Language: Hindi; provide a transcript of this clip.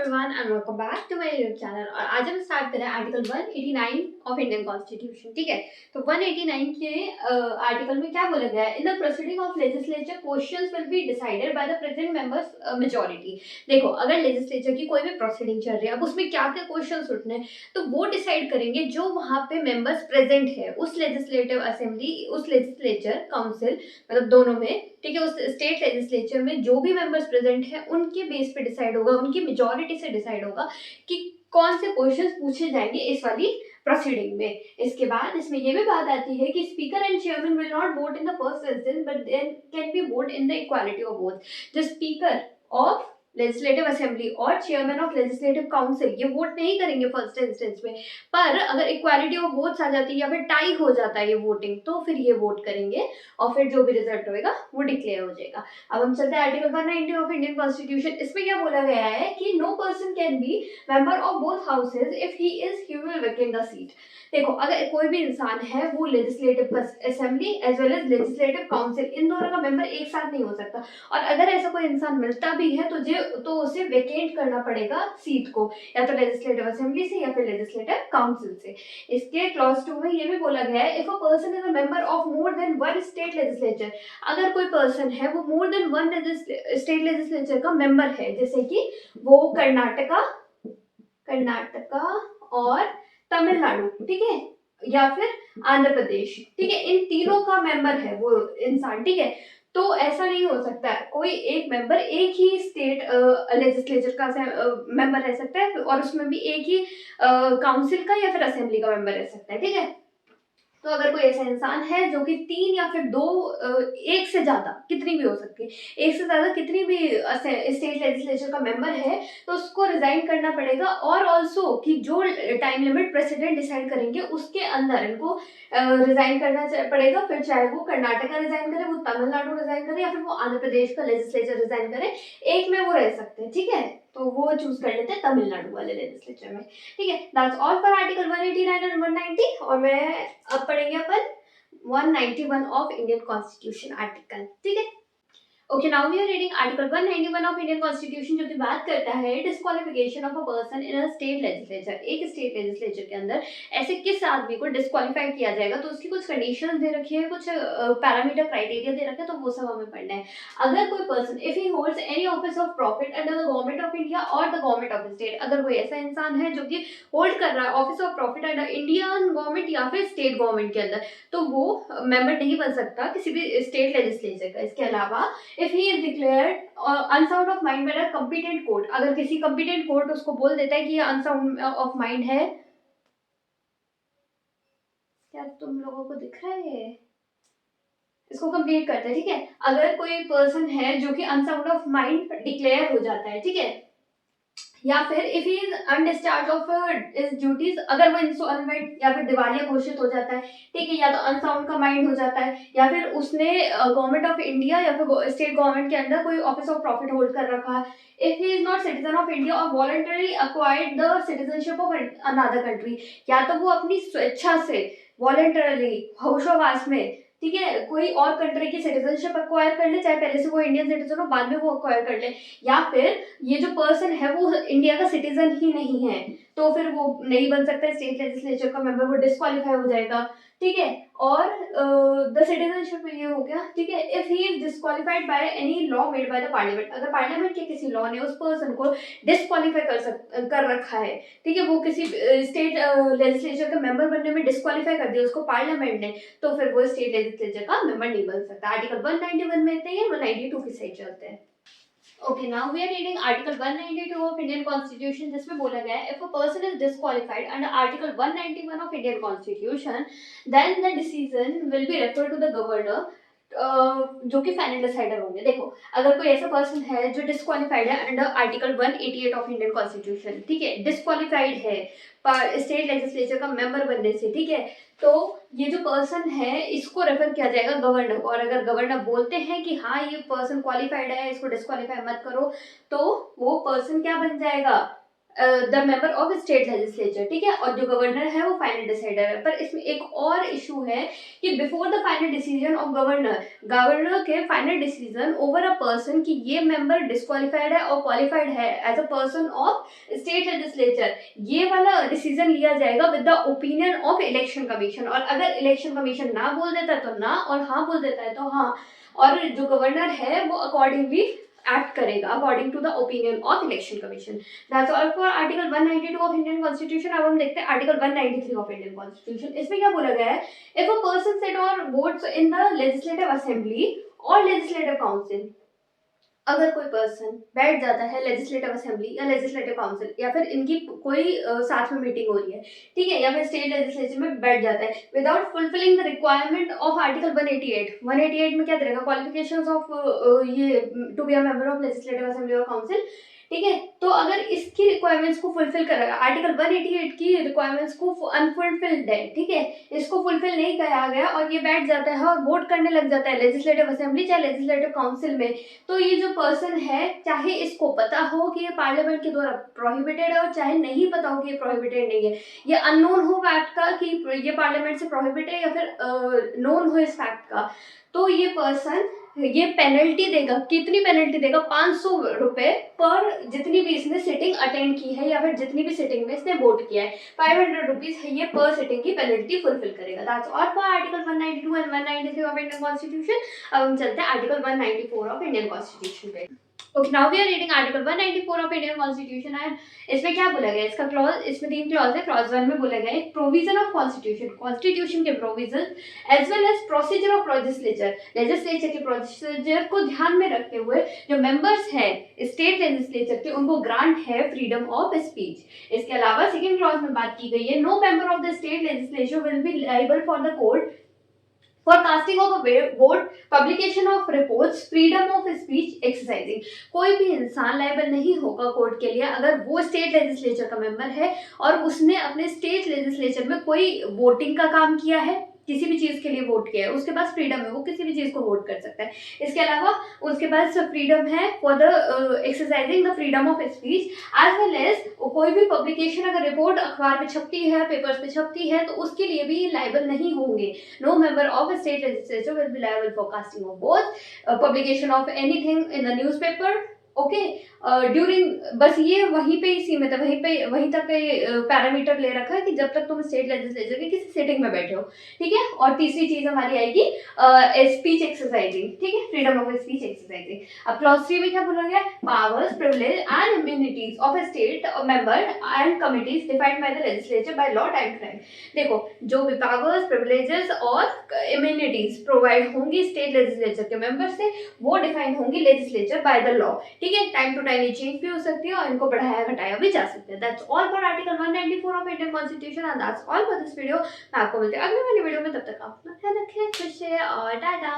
Everyone and welcome back to my YouTube channel. और आज हम स्टार्ट करें आर्टिकल 189 ऑफ इंडियन कॉन्स्टिट्यूशन। ठीक है, तो 189 के आर्टिकल में क्या बोला गया है? In the proceeding of legislature questions will be decided by the present members majority. देखो, अगर लेजिस्लेचर की कोई भी प्रोसीडिंग चल रही है, अब उसमें क्या क्या क्वेश्चंस उठने हैं तो वो डिसाइड करेंगे जो वहां पे मेंबर्स प्रेजेंट है उस लेजिस्लेटिव असेंबली, उस लेजिस्लेचर काउंसिल, मतलब दोनों में। ठीक है, उस स्टेट लेजिस्लेचर में जो भी मेंबर्स प्रेजेंट हैं उनके बेस पे डिसाइड होगा, उनकी मेजॉरिटी से डिसाइड होगा कि कौन से क्वेश्चंस पूछे जाएंगे इस वाली प्रोसीडिंग में। इसके बाद इसमें ये भी बात आती है कि speaker and chairman will not vote in the first instance but then can be vote in the equality of vote. The speaker of legislative assembly और चेयरमैन ऑफ लेजिस्लेटिव काउंसिल ये वोट नहीं करेंगे फर्स्ट इंस्टेंस में, पर अगर इक्वालिटी ऑफ वोट्स आ जाती है या फिर टाई हो जाता है ये वोटिंग, तो फिर ये वोट करेंगे और फिर जो भी रिजल्ट होएगा वो डिक्लेयर हो जाएगा। अब हम चलते हैं आर्टिकल 190 ऑफ इंडियन कॉन्स्टिट्यूशन। इसमें क्या बोला गया है कि no person can be member of both houses if he will vacant the seat. देखो, अगर कोई भी इंसान है वो legislative assembly as well as legislative council इन दोनों का मेंबर एक साथ नहीं हो सकता, और अगर ऐसा कोई इंसान मिलता भी है तो उसे वेकेंट करना पड़ेगा सीट को, या तो लेजिस्लेटिव असेंबली से या फिर लेजिस्लेटिव काउंसिल से। इसके क्लॉज 2 में ये भी बोला गया है, if a person is a member of more than one state legislature. अगर कोई पर्सन है वो more than one state legislature का मेंबर है, जैसे कि वो कर्नाटका और तमिलनाडु, ठीक है, या फिर आंध्र प्रदेश, ठीक है, इन तीनों का मेंबर है वो इंसान। ठीक है, तो ऐसा नहीं हो सकता है कोई एक मेंबर एक ही स्टेट लेजिस्लेचर का मेंबर रह सकता है और उसमें भी एक ही काउंसिल का या फिर असेंबली का मेंबर रह सकता है। ठीक है, तो अगर कोई ऐसा इंसान है जो कि 3 या फिर 2, एक से ज्यादा कितनी भी हो सकती है, एक से ज्यादा कितनी भी स्टेट लेजिस्लेचर का मेंबर है, तो उसको रिजाइन करना पड़ेगा। और ऑल्सो कि जो टाइम लिमिट प्रेसिडेंट डिसाइड करेंगे उसके अंदर इनको रिजाइन करना पड़ेगा, फिर चाहे वो कर्नाटका रिजाइन करे, वो तमिलनाडु रिजाइन करे या फिर वो आंध्र प्रदेश का लेजिस्लेचर रिजाइन करे, एक में वो रह सकते हैं। ठीक है, तो वो चूज कर लेते हैं तमिलनाडु वाले लेजिस्लेचर में। ठीक है, that's all for article 189 and 190। और मैं अब पढ़ेंगे अपन 191 ऑफ इंडियन कॉन्स्टिट्यूशन आर्टिकल। ठीक है, okay, now we are reading article 191 of Indian constitution, जो कि बात करता है disqualification of a person in a state legislature. एक स्टेट लेजिस्लेचर के अंदर ऐसे किस आदमी को डिस्क्वालीफाई किया जाएगा, तो उसकी कुछ कंडीशंस दे रखी है, कुछ पैरामीटर क्राइटेरिया दे रखे हैं, तो वो सब हमें पढ़ना है। अगर कोई person if he holds any office of profit under the government of India और द गवर्नमेंट ऑफ स्टेट, अगर कोई ऐसा इंसान है जो कि होल्ड कर रहा है office of profit under Indian government या फिर स्टेट गवर्नमेंट के अंदर, तो वो मेंबर नहीं बन सकता किसी भी स्टेट लेजिस्लेचर का। इसके अलावा if he is declared unsound of mind by a competent court, अगर किसी competent court उसको बोल देता है कि ये unsound of mind है, क्या तुम लोगों को दिख रहा है? इसको कंप्लीट करते हैं। ठीक है, अगर कोई पर्सन है जो कि अनसाउंड ऑफ माइंड डिक्लेयर हो जाता है, ठीक है, या फिर if he is undischarged of is duties, अगर वो इंसॉल्वेंट या फिर दिवालिया घोषित हो जाता है, ठीक है, या तो अनसाउंड का माइंड हो जाता है, या फिर उसने गवर्नमेंट ऑफ इंडिया या फिर स्टेट गवर्नमेंट के अंदर कोई ऑफिस ऑफ प्रॉफिट होल्ड कर रखा है, if he is not citizen of India और voluntary acquired the citizenship of another country, या तो वो अपनी स्वेच्छा से वॉलंटरली होशोवास में, ठीक है, कोई और कंट्री की सिटीजनशिप अक्वायर कर ले, चाहे पहले से वो इंडियन सिटीजन हो बाद में वो अक्वायर कर ले, या फिर ये जो पर्सन है वो इंडिया का सिटीजन ही नहीं है, तो फिर वो नहीं बन सकता स्टेट लेजिस्लेचर का मेंबर, वो डिस्क्वालीफाई हो जाएगा। ठीक है, और द सिटीजनशिप में ये हो गया। ठीक है, if he is disqualified by any law made by the parliament, अगर पार्लियामेंट के किसी लॉ ने उस पर्सन को डिस्क्वालीफाई कर रखा है, ठीक है, वो किसी स्टेट लेजिस्लेचर का मेंबर बनने में डिस्क्वालीफाई कर दिया उसको पार्लियामेंट ने, तो फिर वो स्टेट लेजिस्लेचर का मेंबर नहीं बन सकता। आर्टिकल 191 में इतने ही, 192 की साइड चलते हैं। Okay, now we are reading Article 192 of Indian Constitution, जिसमें बोला गया है if a person is disqualified under Article 191 of Indian Constitution, then the decision will be referred to the governor, जो कि फाइनल डिसाइडर होंगे। देखो, अगर कोई ऐसा पर्सन है जो डिस्क्वालीफाइड है under article 188 of Indian constitution, ठीक है, डिस्क्वालीफाइड है स्टेट लेजिस्लेचर का मेंबर बनने से, ठीक है, तो ये जो पर्सन है इसको रेफर किया जाएगा गवर्नर को, और अगर गवर्नर बोलते हैं कि हाँ ये पर्सन क्वालिफाइड है, इसको डिस्क्वालीफाई मत करो, तो वो पर्सन क्या बन जाएगा, the member of state legislature, ठीक है, और जो गवर्नर है वो फाइनल डिसाइडर है। पर इसमें एक और इशू है कि before the final decision of governor के final decision over a person कि ये मेंबर डिस्क्वालिफाइड है और क्वालिफाइड है as a person of state legislature, ये वाला डिसीजन लिया जाएगा with the opinion of election commission. और अगर इलेक्शन कमीशन ना बोल देता है तो ना, और हाँ बोल देता है तो हाँ, और जो गवर्नर है वो अकॉर्डिंगली एक्ट करेगा according to the opinion of election commission. That's all for article 192 of Indian constitution. अब हम देखते हैं आर्टिकल 193 ऑफ इंडियन कॉन्स्टिट्यूशन। इसमें क्या बोला गया है, इफ अ पर्सन सिट और votes in the legislative assembly और लेजिस्लेटिव काउंसिल, अगर कोई पर्सन बैठ जाता है लेजिस्लेटिव असेंबली या लेजिस्लेटिव काउंसिल या फिर इनकी कोई साथ में मीटिंग हो रही है, ठीक है, या फिर स्टेट लेजिस्लेचर में बैठ जाता है without fulfilling the requirement of article 188 में क्या देगा, क्वालिफिकेशंस ऑफ ये to be a member of legislative assembly और काउंसिल, ठीक है। तो अगर इसकी रिक्वायरमेंट्स को फुलफिल करेगा, आर्टिकल 188 की रिक्वायरमेंट्स को अनफुलफिल्ड है, ठीक है, इसको फुलफिल नहीं किया गया और ये बैठ जाता है और वोट करने लग जाता है लेजिस्लेटिव असेंबली चाहे लेजिस्लेटिव काउंसिल में, तो ये जो पर्सन है, चाहे इसको पता हो कि ये पार्लियामेंट के द्वारा प्रोहिबिटेड है और चाहे नहीं पता हो कि ये प्रोहिबिटेड नहीं है, ये अननोन हो फैक्ट का कि ये पार्लियामेंट से प्रोहिबिटेड है या फिर नोन हो इस फैक्ट का, तो ये पर्सन ये पेनल्टी देगा। कितनी पेनल्टी देगा, 500 रुपए पर जितनी भी इसने सिटिंग अटेंड की है या फिर जितनी भी सिटिंग में इसने वोट किया है, 500 रुपीज है ये पर सिटिंग की पेनल्टी फुलफिल करेगा। That's all for article 192 and 193 of Indian constitution. अब हम चलते हैं आर्टिकल 194 ऑफ इंडियन कॉन्स्टिट्यूशन पे। Okay, now we are reading article 194 of Indian constitution and इसमें क्या बोला गया, इसका क्लॉज, इसमें 3 क्लॉज है। क्लॉज 1 में बोला गया है प्रोविजन ऑफ कॉन्स्टिट्यूशन, कॉन्स्टिट्यूशन के provision as well as procedure of legislature के प्रोसीजर को ध्यान में रखते हुए जो मेंबर्स हैं स्टेट लेजिस्लेचर के उनको ग्रांट है फ्रीडम ऑफ स्पीच। इसके अलावा सेकंड क्लॉज में बात की गई है no member of the state legislature will be liable for the court for casting of a vote, publication of reports, freedom of speech exercising। कोई भी इंसान लायबल नहीं होगा कोर्ट के लिए अगर वो स्टेट लेजिस्लेचर का मेंबर है और उसने अपने स्टेट लेजिस्लेचर में कोई वोटिंग का काम किया है, किसी भी चीज के लिए वोट किया है, उसके पास फ्रीडम है, वो किसी भी चीज को वोट कर सकता है। इसके अलावा उसके पास फ्रीडम है for the exercising the freedom of speech as well as कोई भी पब्लिकेशन अगर रिपोर्ट अखबार में छपती है, पेपर्स पे छपती है, तो उसके लिए भी लायबल नहीं होंगे। No member of state legislature will be liable for casting of both publication of anything in the newspaper. Okay, during, बस ये वहीं पे ही सीमित है, वहीं तक पैरामीटर ले रखा है कि जब तक तुम स्टेट लेजिस्लेचर के किसी सेटिंग में बैठे हो, ठीक है। और तीसरी चीज हमारी आएगी स्पीच एक्सरसाइजिंग, ठीक है, फ्रीडम ऑफ स्पीच एक्सरसाइजिंग। अब क्लॉज 3 में क्या बोला गया, powers, privilege and immunities of A state member and committees defined by the legislature by law time frame. देखो, जो भी पावर्स, प्रिविलेजेस और इम्यूनिटीज प्रोवाइड होंगी स्टेट लेजिस्लेचर के मेंबर से, वो डिफाइन होंगी लेजिस्लेचर बाय द लॉ, ठीक है। टाइम टू टाइम ये चेंज भी हो सकती है और इनको बढ़ाया घटाया भी जा सकता है। That's all for article 194 of Indian constitution and that's all for this video. मैं आपको मिलते हैं अगले वाली वीडियो में, तब तक आप अपना ध्यान रखें, खुश रहिए और टाटा।